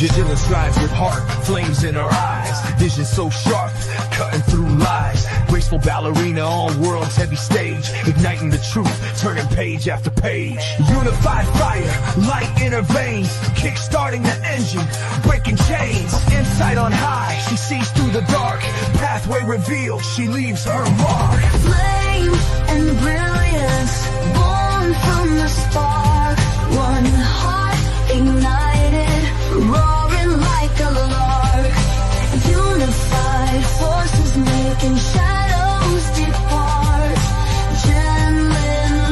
Dylan strives with heart, flames in her eyes, vision so sharp, cutting through lies. Graceful ballerina on world's heavy stage, igniting the truth, turning page after page. Unified fire, light in her veins, kick-starting the engine, breaking chains. Insight on high, she sees through the dark, pathway revealed, she leaves her mark. Flame and brilliance, born from the spark, one heart ignited, roaring like a lark. Unified forces making shadows depart. Jen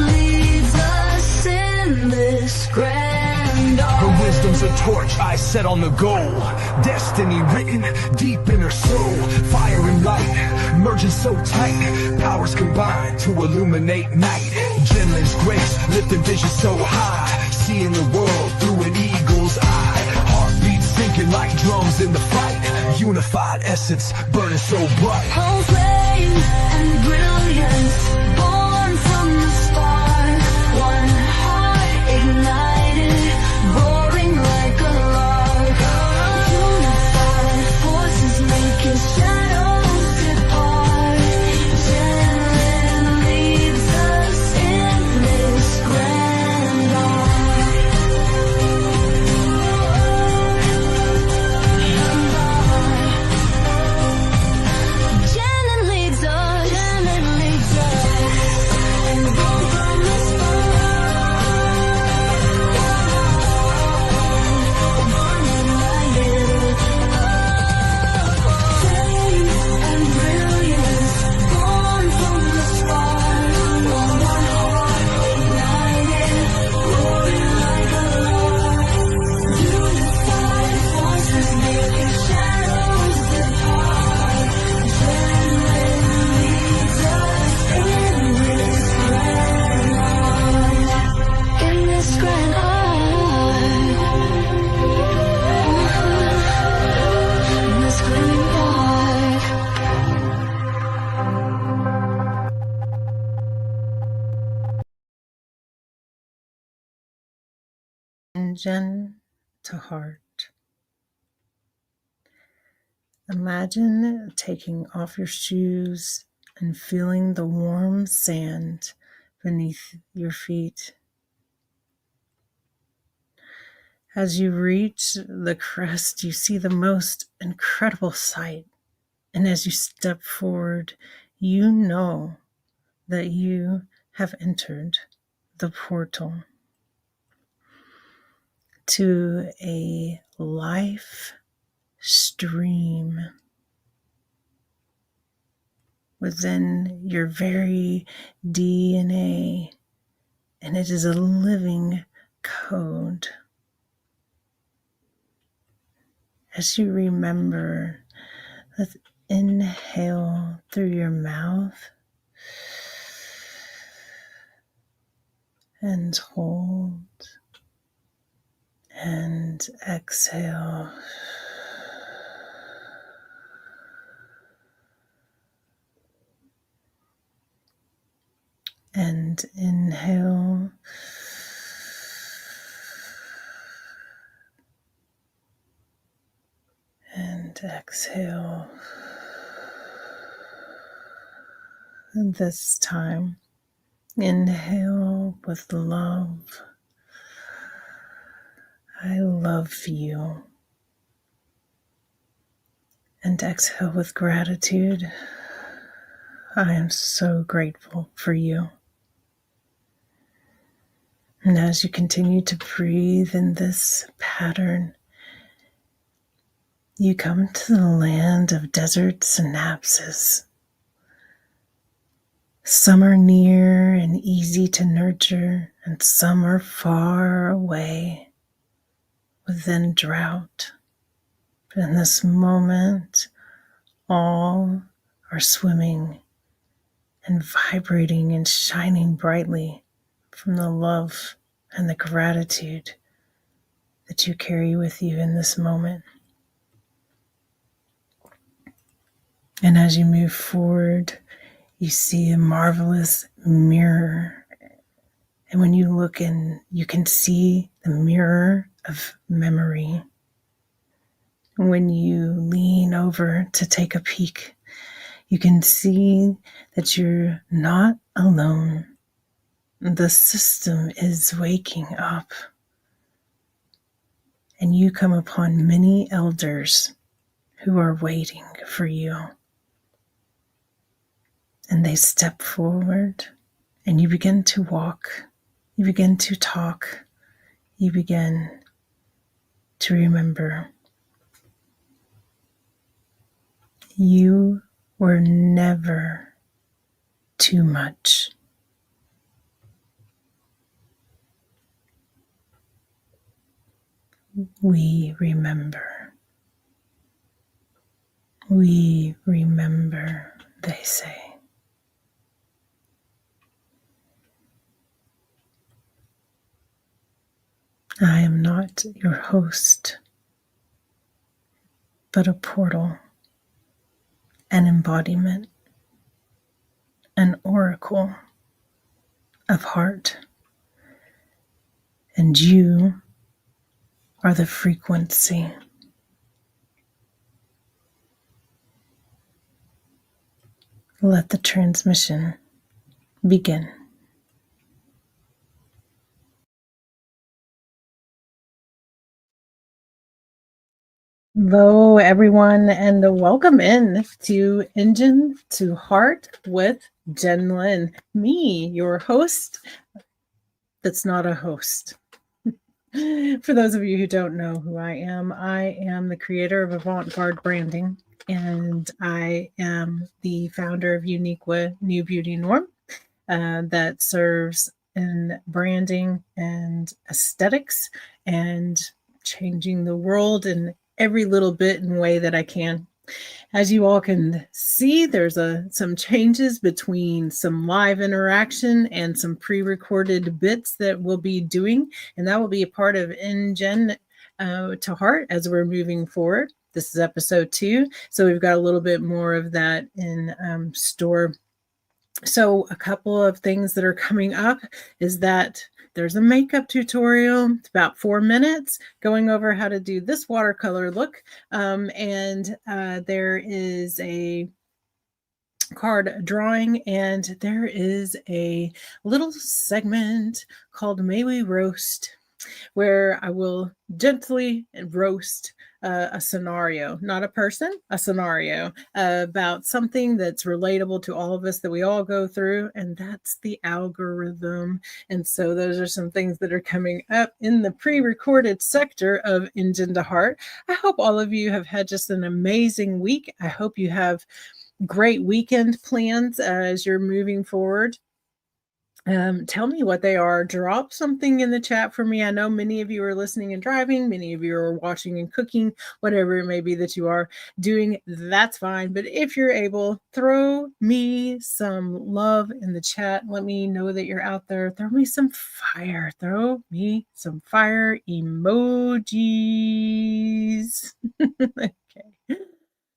leads us in this grand art. Her wisdom's a torch, eyes set on the goal. Destiny written deep in her soul. Fire and light, merging so tight. Powers combined to illuminate night. Jen's grace, lifting vision so high. Seeing the world through an eagle's eye. Heartbeats sinking like drums in the fight. Unified essence burning so bright. Oh, flame and brilliance, born from the spark. One heart ignited, roaring like a lark. Unified forces making shadows depart. Jen leads us in this grand art. Jen leads us, and born from the EnJen to H.E.A.R.T. Imagine taking off your shoes and feeling the warm sand beneath your feet. As you reach the crest, you see the most incredible sight. And as you step forward, you know that you have entered the portal to a life stream within your very DNA, and it is a living code. As you remember that, inhale through your mouth and hold and exhale. And inhale and exhale. And this time, inhale with love. I love you. And exhale with gratitude. I am so grateful for you. And as you continue to breathe in this pattern, you come to the land of desert synapses. Some are near and easy to nurture, and some are far away within drought. But in this moment, all are swimming and vibrating and shining brightly from the love and the gratitude that you carry with you in this moment. And as you move forward, you see a marvelous mirror. And when you look in, you can see the mirror of memory. When you lean over to take a peek, you can see that you're not alone. The system is waking up, and you come upon many elders who are waiting for you. And they step forward, and you begin to walk, you begin to talk, you begin to remember. You were never too much. We remember. We remember, they say. I am not your host, but a portal, an embodiment, an oracle of heart. And you are the frequency. Let the transmission begin. Hello, everyone, and welcome in to EnJen to Heart with Jen Lin. Me, your host, that's not a host. For those of you who don't know who I am the creator of avant-garde branding, and I am the founder of Uniqua New Beauty Norm that serves in branding and aesthetics and changing the world in every little bit and way that I can. As you all can see, there's some changes between some live interaction and some pre-recorded bits that we'll be doing, and that will be a part of EnJen to Heart as we're moving forward. This is episode 2, so we've got a little bit more of that in store. So a couple of things that are coming up is that there's a makeup tutorial. It's about 4 minutes going over how to do this watercolor look. And there is a card drawing, and there is a little segment called May We Roast, where I will gently roast a scenario, not a person, a scenario about something that's relatable to all of us that we all go through, and that's the algorithm. And so those are some things that are coming up in the pre-recorded sector of EnJen to Heart. I hope all of you have had just an amazing week. I hope you have great weekend plans as you're moving forward. Tell me what they are. Drop something in the chat for me. I know many of you are listening and driving. Many of you are watching and cooking, whatever it may be that you are doing, that's fine. But if you're able, throw me some love in the chat. Let me know that you're out there. Throw me some fire. Throw me some fire emojis. Okay.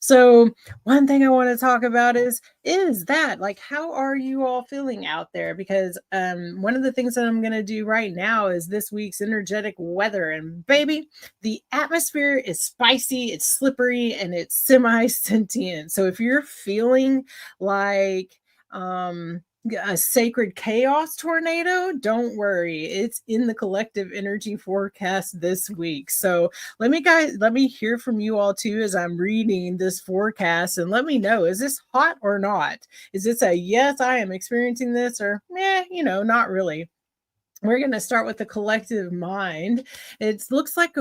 So one thing I want to talk about is that, like, how are you all feeling out there? Because one of the things that I'm going to do right now is this week's energetic weather. And baby, the atmosphere is spicy, it's slippery, and it's semi-sentient. So if you're feeling like a sacred chaos tornado, don't worry, it's in the collective energy forecast this week. So let me hear from you all too as I'm reading this forecast, and let me know, is this hot or not? Is this a yes, I am experiencing this, or not really? We're going to start with the collective mind. It looks like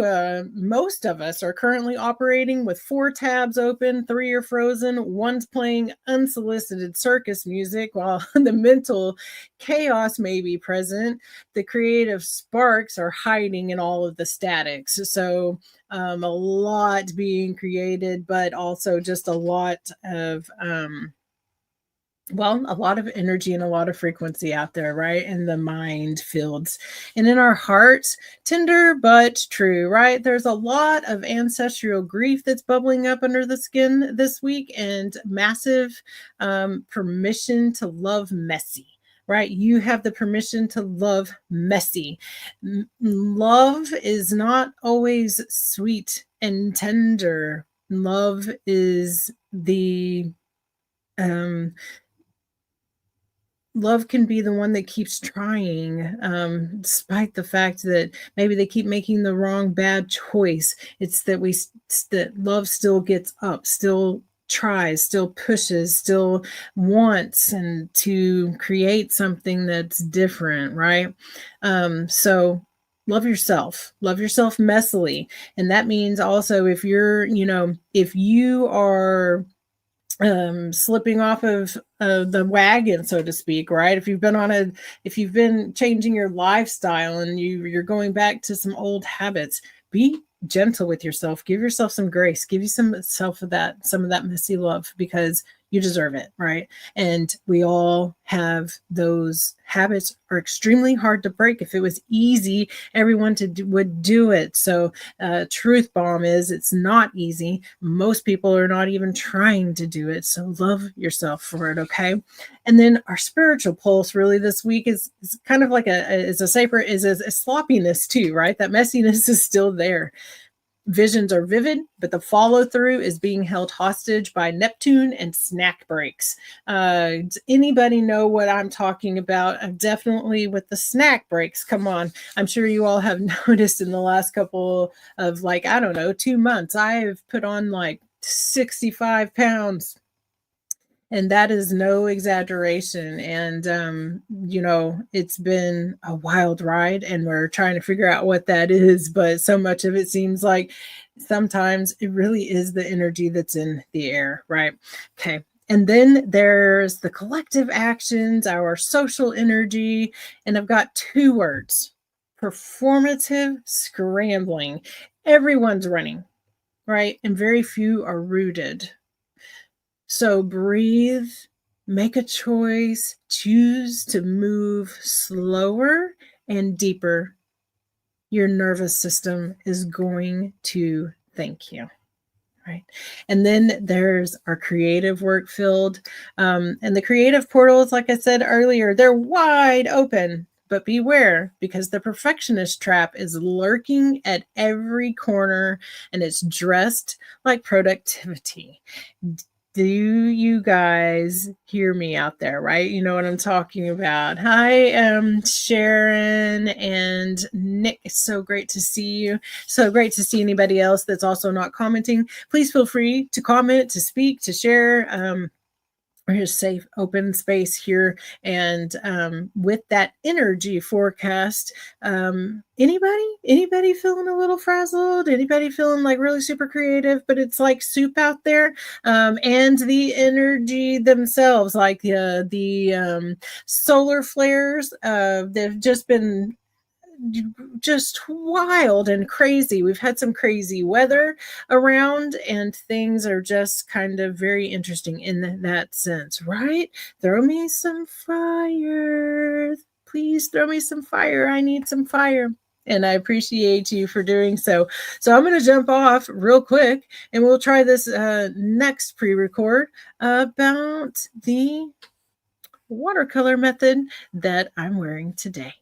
most of us are currently operating with 4 tabs open, 3 are frozen, 1's playing unsolicited circus music, while the mental chaos may be present. The creative sparks are hiding in all of the statics. So a lot being created, but also just a lot of a lot of energy and a lot of frequency out there, right? In the mind fields and in our hearts, tender but true, right? There's a lot of ancestral grief that's bubbling up under the skin this week, and massive permission to love messy. Right? You have the permission to love messy. Love is not always sweet and tender. Love is the love can be the one that keeps trying, despite the fact that maybe they keep making the wrong bad choice. It's that that love still gets up, still tries, still pushes, still wants and to create something that's different, right? So love yourself messily. And that means also if you're, if you are slipping off of the wagon, so to speak, right? If you've been changing your lifestyle and you're going back to some old habits, be gentle with yourself. Give yourself some grace. Give you some of that messy love, because you deserve it, right? And we all have those habits are extremely hard to break. If it was easy, everyone would do it. So truth bomb is it's not easy. Most people are not even trying to do it. So love yourself for it, okay? And then our spiritual pulse really this week is kind of like a sloppiness too, right? That messiness is still there. Visions are vivid, but the follow through is being held hostage by Neptune and snack breaks. Does anybody know what I'm talking about? Definitely with the snack breaks. Come on. I'm sure you all have noticed in the last couple of 2 months, I've put on 65 pounds. And that is no exaggeration. And, it's been a wild ride and we're trying to figure out what that is. But so much of it seems like sometimes it really is the energy that's in the air, right? Okay. And then there's the collective actions, our social energy. And I've got 2 words: performative scrambling. Everyone's running, right? And very few are rooted. So breathe, make a choice, choose to move slower and deeper. Your nervous system is going to thank you, right? And then there's our creative work field. And the creative portals, like I said earlier, they're wide open. But beware, because the perfectionist trap is lurking at every corner and it's dressed like productivity. Do you guys hear me out there, right? You know what I'm talking about. Hi, Sharon and Nick. It's so great to see you. So great to see anybody else that's also not commenting. Please feel free to comment, to speak, to share. We're a safe, open space here. And with that energy forecast, anybody feeling a little frazzled? Anybody feeling really super creative, but it's like soup out there? And the energy themselves, like the solar flares, they've just been just wild and crazy. We've had some crazy weather around and things are just kind of very interesting in that sense, right? Throw me some fire. Please throw me some fire. I need some fire. And I appreciate you for doing so. So I'm going to jump off real quick and we'll try this next pre-record about the watercolor method that I'm wearing today.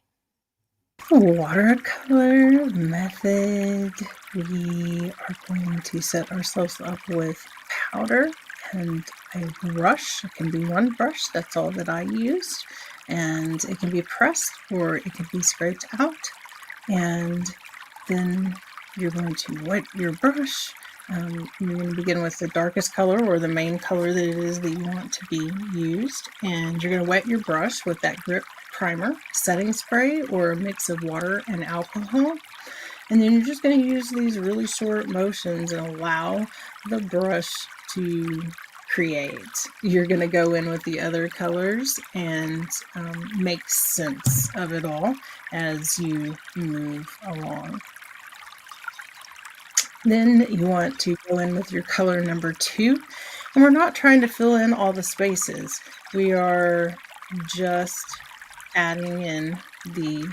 Watercolor method. We are going to set ourselves up with powder and a brush. It can be one brush, that's all that I used. And it can be pressed or it can be scraped out. And then you're going to wet your brush. You're going to begin with the darkest color or the main color that it is that you want to be used. And you're going to wet your brush with that grip primer, setting spray, or a mix of water and alcohol. And then you're just going to use these really short motions and allow the brush to create. You're going to go in with the other colors and make sense of it all as you move along. Then you want to go in with your color number 2. And we're not trying to fill in all the spaces. We are just adding in the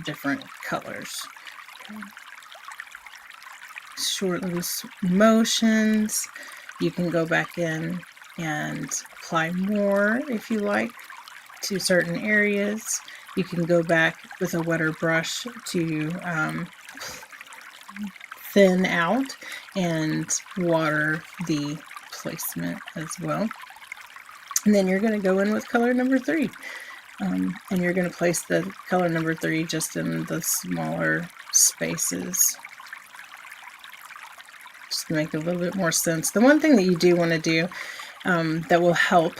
different colors. Okay. Short loose motions. You can go back in and apply more if you like to certain areas. You can go back with a wetter brush to thin out and water the placement as well. And then you're going to go in with color number 3. And you're going to place the color number 3 just in the smaller spaces, just to make a little bit more sense. The one thing that you do want to do that will help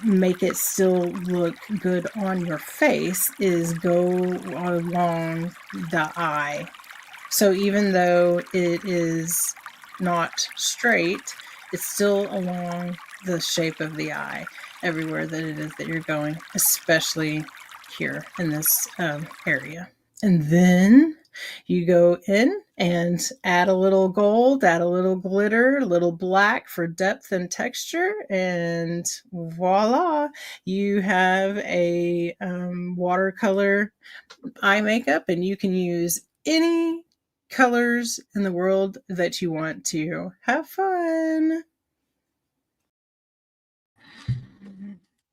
make it still look good on your face is go along the eye. So even though it is not straight, it's still along the shape of the eye everywhere that it is that you're going, especially here in this area. And then you go in and add a little gold, add a little glitter, a little black for depth and texture, and voila, you have a watercolor eye makeup, and you can use any colors in the world that you want to. Have fun!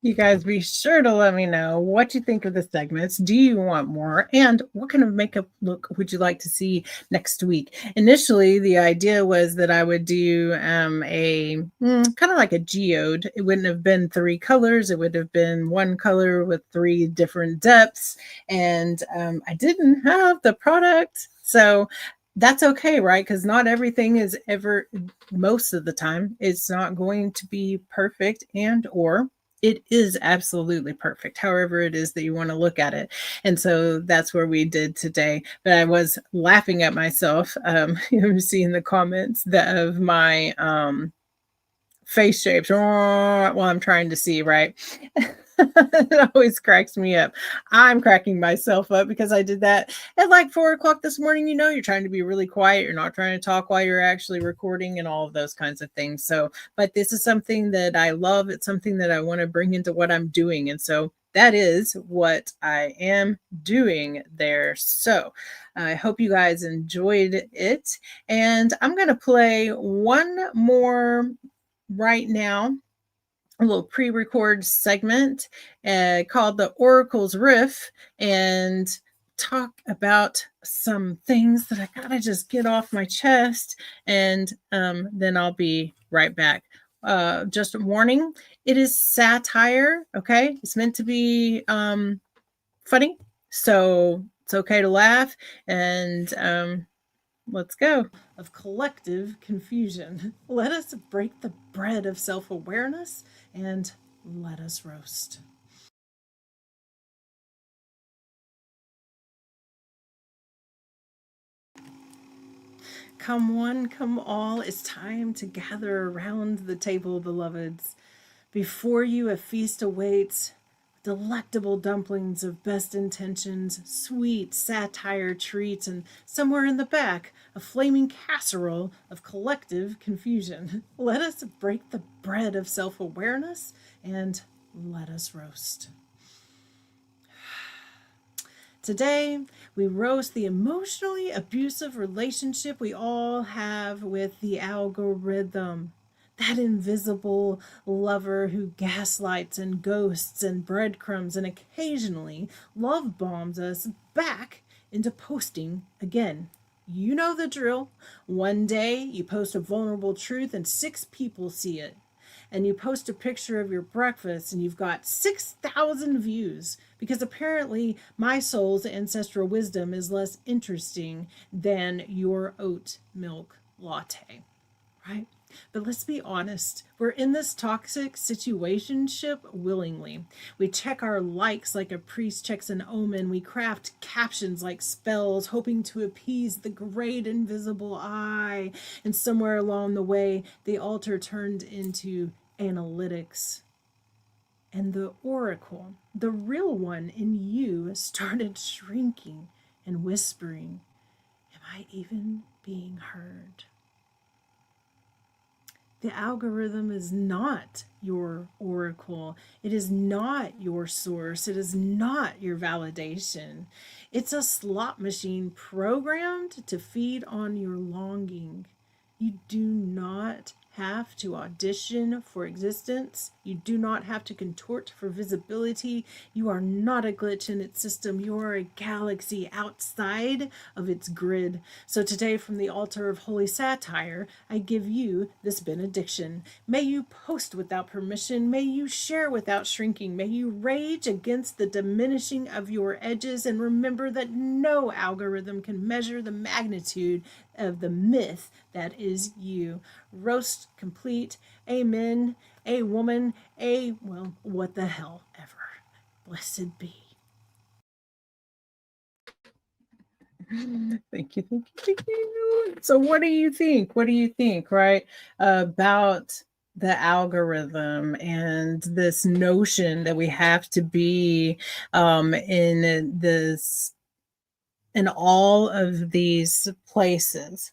You guys be sure to let me know what you think of the segments. Do you want more? And what kind of makeup look would you like to see next week? Initially, the idea was that I would do a kind of like a geode. It wouldn't have been 3 colors. It would have been 1 color with 3 different depths. And I didn't have the product. So that's okay, right? Because not everything is ever, most of the time, it's not going to be perfect, and or it is absolutely perfect, however it is that you want to look at it. And so that's where we did today. But I was laughing at myself. You've seen the comments of my face shapes while I'm trying to see, right? It always cracks me up. I'm cracking myself up because I did that at like 4 o'clock this morning. You know, you're trying to be really quiet. You're not trying to talk while you're actually recording and all of those kinds of things. So, but this is something that I love. It's something that I want to bring into what I'm doing. And so that is what I am doing there. So I hope you guys enjoyed it. And I'm going to play one more right now, a little pre-record segment called the Oracle's Riff, and talk about some things that I gotta just get off my chest, and then I'll be right back. Just a warning, it is satire, okay? It's meant to be funny, so it's okay to laugh, and let's go. Of collective confusion. Let us break the bread of self-awareness and let us roast. Come one, come all, it's time to gather around the table, beloveds. Before you a feast awaits, delectable dumplings of best intentions, sweet satire treats, and somewhere in the back, a flaming casserole of collective confusion. Let us break the bread of self-awareness and let us roast. Today, we roast the emotionally abusive relationship we all have with the algorithm. That invisible lover who gaslights and ghosts and breadcrumbs and occasionally love bombs us back into posting again. You know the drill. One day you post a vulnerable truth and 6 people see it. And you post a picture of your breakfast and you've got 6,000 views because apparently my soul's ancestral wisdom is less interesting than your oat milk latte, right? But let's be honest, we're in this toxic situationship willingly. We check our likes like a priest checks an omen. We craft captions like spells, hoping to appease the great invisible eye. And somewhere along the way, the altar turned into analytics. And the oracle, the real one in you, started shrinking and whispering, "Am I even being heard?" The algorithm is not your oracle. It is not your source. It is not your validation. It's a slot machine programmed to feed on your longing. You do not have to audition for existence You do not have to contort for visibility. You are not a glitch in its system. You are a galaxy outside of its grid. So today, from the altar of holy satire, I give you this benediction. May you post without permission. May you share without shrinking. May you rage against the diminishing of your edges, and remember that no algorithm can measure the magnitude of the myth that is you. Roast complete. Amen. A woman. Well, what the hell ever. Blessed be. Thank you, thank you, thank you. So what do you think? What do you think, right? About the algorithm and this notion that we have to be in all of these places.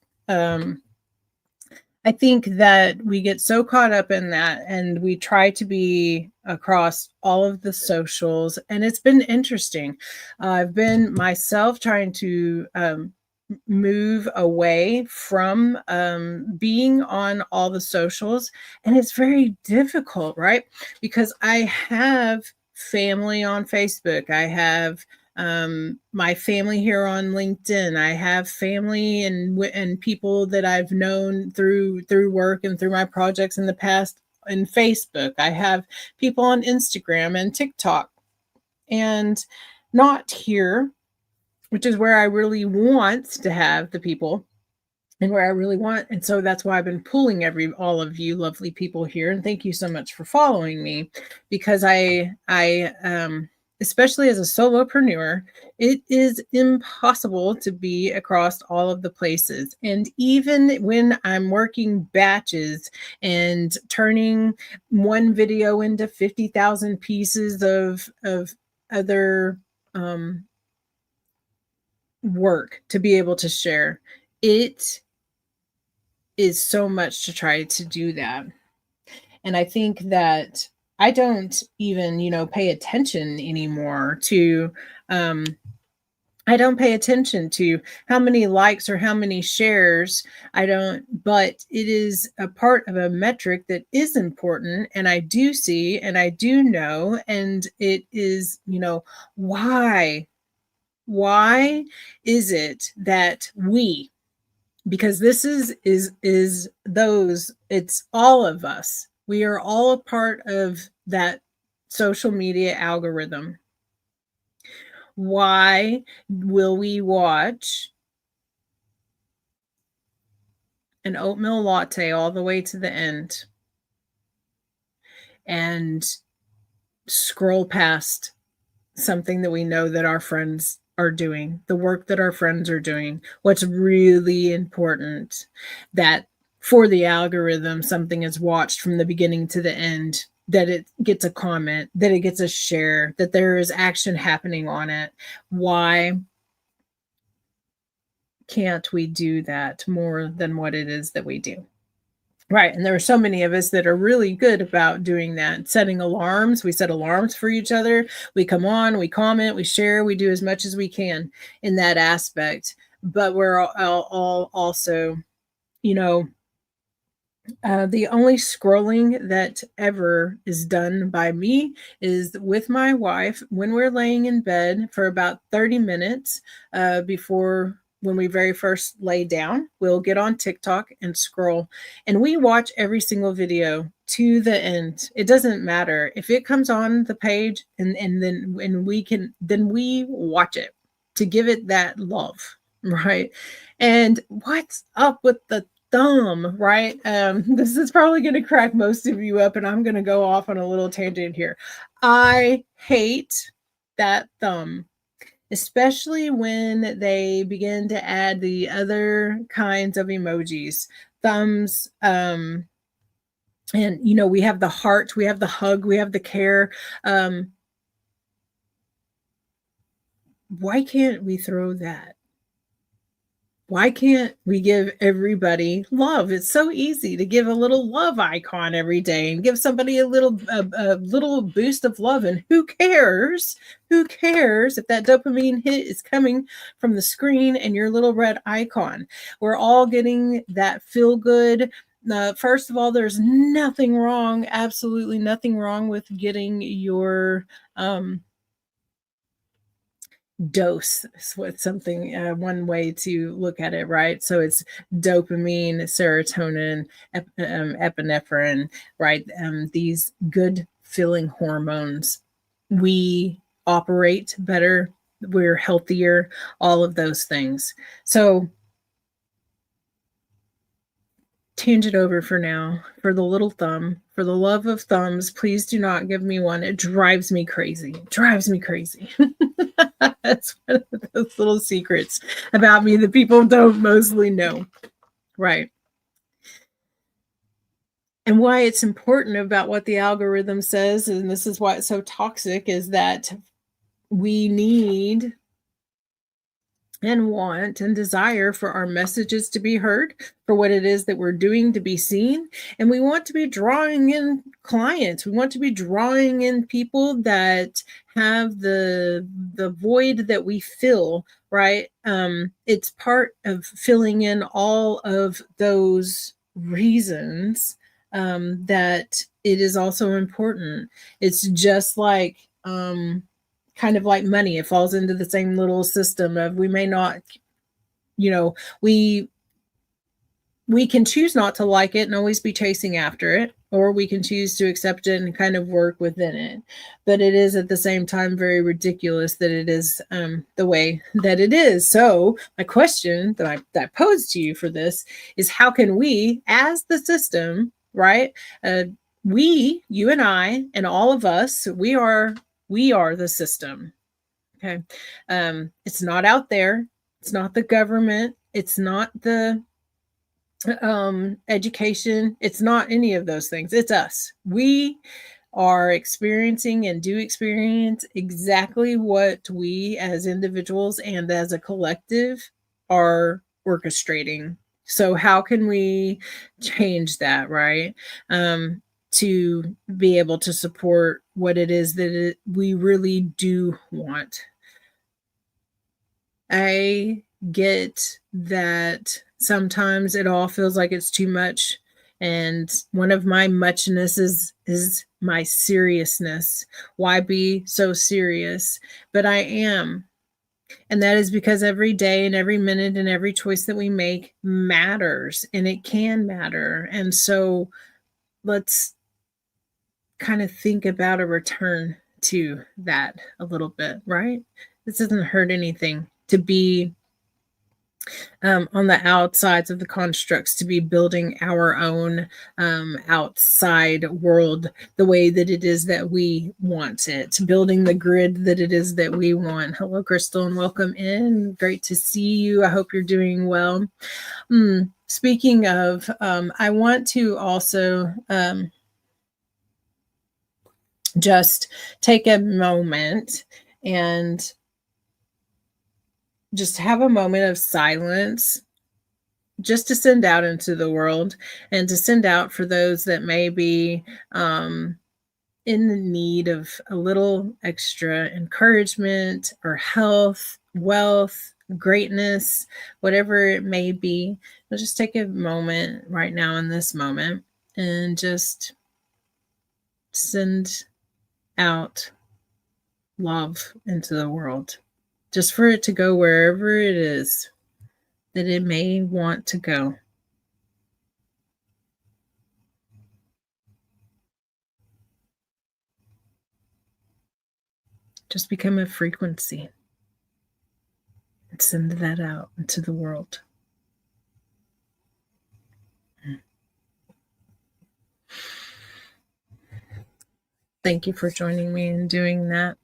I think that we get so caught up in that, and we try to be across all of the socials, and it's been interesting. I've been myself trying to move away from being on all the socials, and it's very difficult, right? Because I have family on Facebook. I have my family here on LinkedIn. I have family and people that I've known through work and through my projects in the past in Facebook. I have people on Instagram and TikTok, and not here, which is where I really want to have the people and where I really want. And so that's why I've been pulling all of you lovely people here. And thank you so much for following me, because I especially as a solopreneur, it is impossible to be across all of the places. And even when I'm working batches and turning one video into 50,000 pieces of other work to be able to share, it is so much to try to do that. And I think that I don't even, pay attention anymore to, I don't pay attention to how many likes or how many shares. I don't, but it is a part of a metric that is important. And I do see, and I do know, and it is, why is it that we, because this is those, it's all of us. We are all a part of that social media algorithm. Why will we watch an oatmeal latte all the way to the end and scroll past something that we know that our friends are doing, the work that our friends are doing, what's really important, that for the algorithm, something is watched from the beginning to the end, that it gets a comment, that it gets a share, that there is action happening on it. Why can't we do that more than what it is that we do? Right. And there are so many of us that are really good about doing that, setting alarms. We set alarms for each other. We come on, we comment, we share, we do as much as we can in that aspect. But we're all also, the only scrolling that ever is done by me is with my wife when we're laying in bed for about 30 minutes before. When we very first lay down, we'll get on TikTok and scroll, and we watch every single video to the end. It doesn't matter if it comes on the page, and then we watch it to give it that love, right? And what's up with the thumb, right? This is probably going to crack most of you up, and I'm going to go off on a little tangent here. I hate that thumb, especially when they begin to add the other kinds of emojis, thumbs, and we have the heart, we have the hug, we have the care. Why can't we throw that? Why can't we give everybody love? It's so easy to give a little love icon every day and give somebody a little boost of love. And who cares? Who cares if that dopamine hit is coming from the screen and your little red icon? We're all getting that feel good First of all, there's nothing wrong, absolutely nothing wrong with getting your dose is what something one way to look at it, right? So it's dopamine, serotonin, epinephrine, right? These good feeling hormones. We operate better, we're healthier, all of those things. So tangent over for now. For the little thumb, for the love of thumbs, please do not give me one. It drives me crazy. It drives me crazy. That's one of those little secrets about me that people don't mostly know. Right. And why it's important about what the algorithm says, and this is why it's so toxic, is that we need and want and desire for our messages to be heard, for what it is that we're doing to be seen. And we want to be drawing in clients. We want to be drawing in people that have the void that we fill, right? It's part of filling in all of those reasons that it is also important. It's just like kind of like money. It falls into the same little system of, we may not, we can choose not to like it and always be chasing after it, or we can choose to accept it and kind of work within it. But it is at the same time very ridiculous that it is the way that it is. So my question that I posed to you for this is, how can we, as the system, right? You and I and all of us, we are the system. Okay. It's not out there. It's not the government. It's not the education. It's not any of those things. It's us. We are experiencing and do experience exactly what we as individuals and as a collective are orchestrating. So how can we change that, right? To be able to support what it is that we really do want. I get that sometimes it all feels like it's too much. And one of my muchness is my seriousness. Why be so serious? But I am. And that is because every day and every minute and every choice that we make matters, and it can matter. And so let's kind of think about a return to that a little bit, right? This doesn't hurt anything to be on the outsides of the constructs, to be building our own outside world the way that it is that we want it, building the grid that it is that we want. Hello, Crystal, and welcome in. Great to see you. I hope you're doing well. Speaking of, I want to also just take a moment and just have a moment of silence, just to send out into the world, and to send out for those that may be in the need of a little extra encouragement or health, wealth, greatness, whatever it may be. We'll just take a moment right now in this moment and just send out love into the world, just for it to go wherever it is that it may want to go. Just become a frequency and send that out into the world. Thank you for joining me in doing that.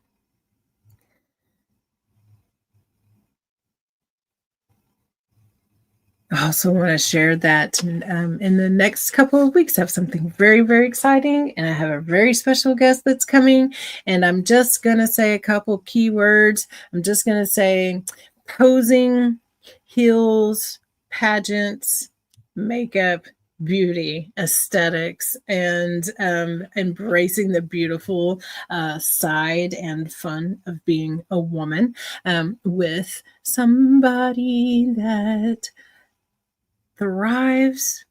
I also want to share that in the next couple of weeks, I have something very, very exciting, and I have a very special guest that's coming. And I'm just going to say a couple keywords. I'm just going to say posing, heels, pageants, makeup, beauty, aesthetics, and embracing the beautiful side and fun of being a woman with somebody that thrives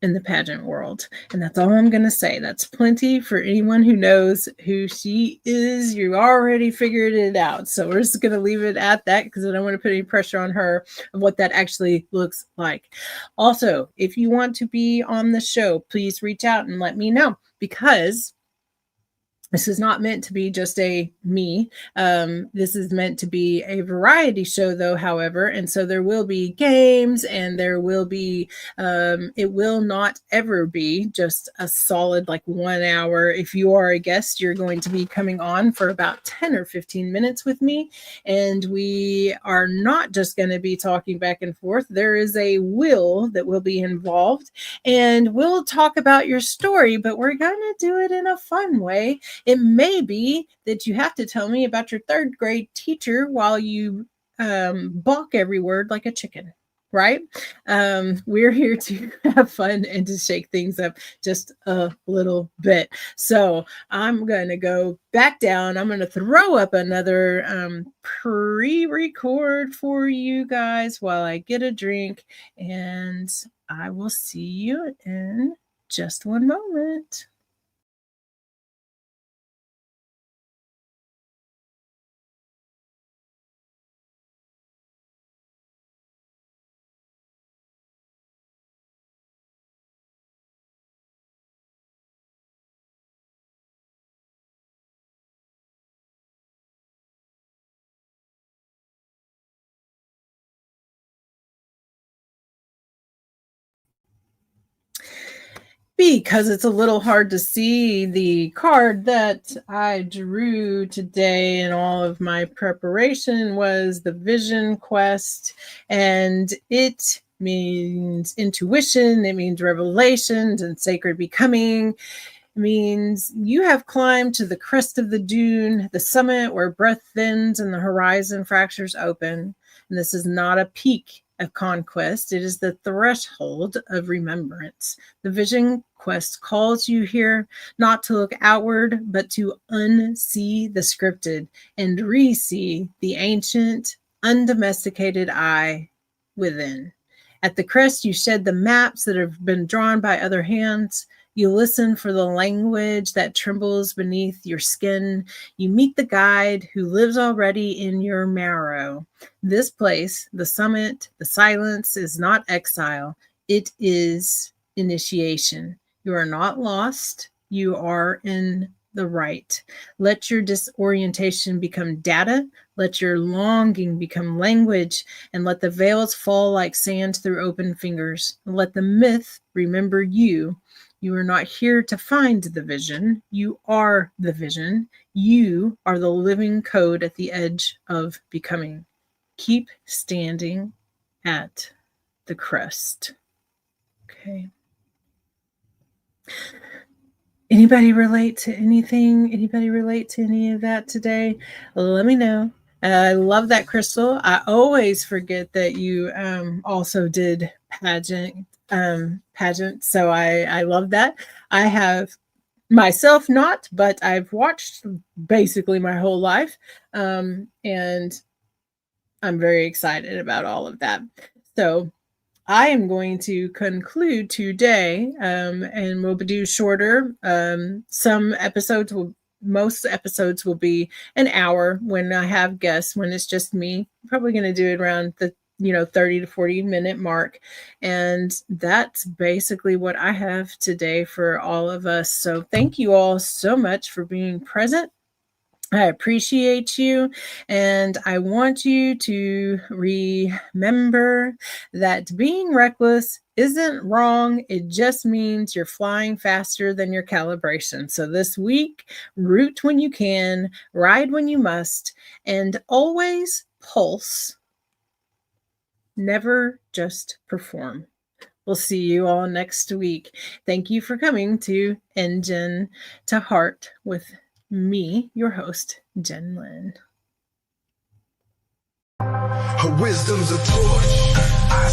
in the pageant world. And that's all I'm going to say. That's plenty for anyone who knows who she is. You already figured it out. So we're just going to leave it at that because I don't want to put any pressure on her of what that actually looks like. Also, if you want to be on the show, please reach out and let me know, because this is not meant to be just a me. This is meant to be a variety show, though, however. And so there will be games, and there will be, it will not ever be just a solid like 1 hour. If you are a guest, you're going to be coming on for about 10 or 15 minutes with me. And we are not just going to be talking back and forth. There is a will that will be involved, and we'll talk about your story, but we're going to do it in a fun way. It may be that you have to tell me about your 3rd grade teacher while you balk every word like a chicken, right? We're here to have fun and to shake things up just a little bit. So I'm going to go back down. I'm going to throw up another pre-record for you guys while I get a drink, and I will see you in just one moment. Because it's a little hard to see the card that I drew today, and all of my preparation was the Vision Quest, and it means intuition, it means revelations and sacred becoming. It means you have climbed to the crest of the dune, the summit where breath thins and the horizon fractures open. And this is not a peak of conquest. It is the threshold of remembrance. The Vision Quest calls you here not to look outward, but to unsee the scripted and re-see the ancient, undomesticated I within. At the crest, you shed the maps that have been drawn by other hands. You listen for the language that trembles beneath your skin. You meet the guide who lives already in your marrow. This place, the summit, the silence, is not exile. It is initiation. You are not lost. You are in the right. Let your disorientation become data. Let your longing become language, and let the veils fall like sand through open fingers. Let the myth remember you. You are not here to find the vision. You are the vision. You are the living code at the edge of becoming. Keep standing at the crest. Okay. Anybody relate to anything? Anybody relate to any of that today? Let me know. I love that, Crystal. I always forget that you also did pageant. So I love that. I have myself not, but I've watched basically my whole life. And I'm very excited about all of that. So I am going to conclude today, and we'll do shorter. Most episodes will be an hour when I have guests. When it's just me, I'm probably going to do it around the 30 to 40 minute mark. And that's basically what I have today for all of us. So thank you all so much for being present. I appreciate you, and I want you to remember that being reckless isn't wrong. It just means you're flying faster than your calibration. So this week, root when you can, ride when you must, and always pulse. Never just perform. We'll see you all next week. Thank you for coming to EnJen to Heart with me, your host, Jen Lynn. Her wisdom's a torch. I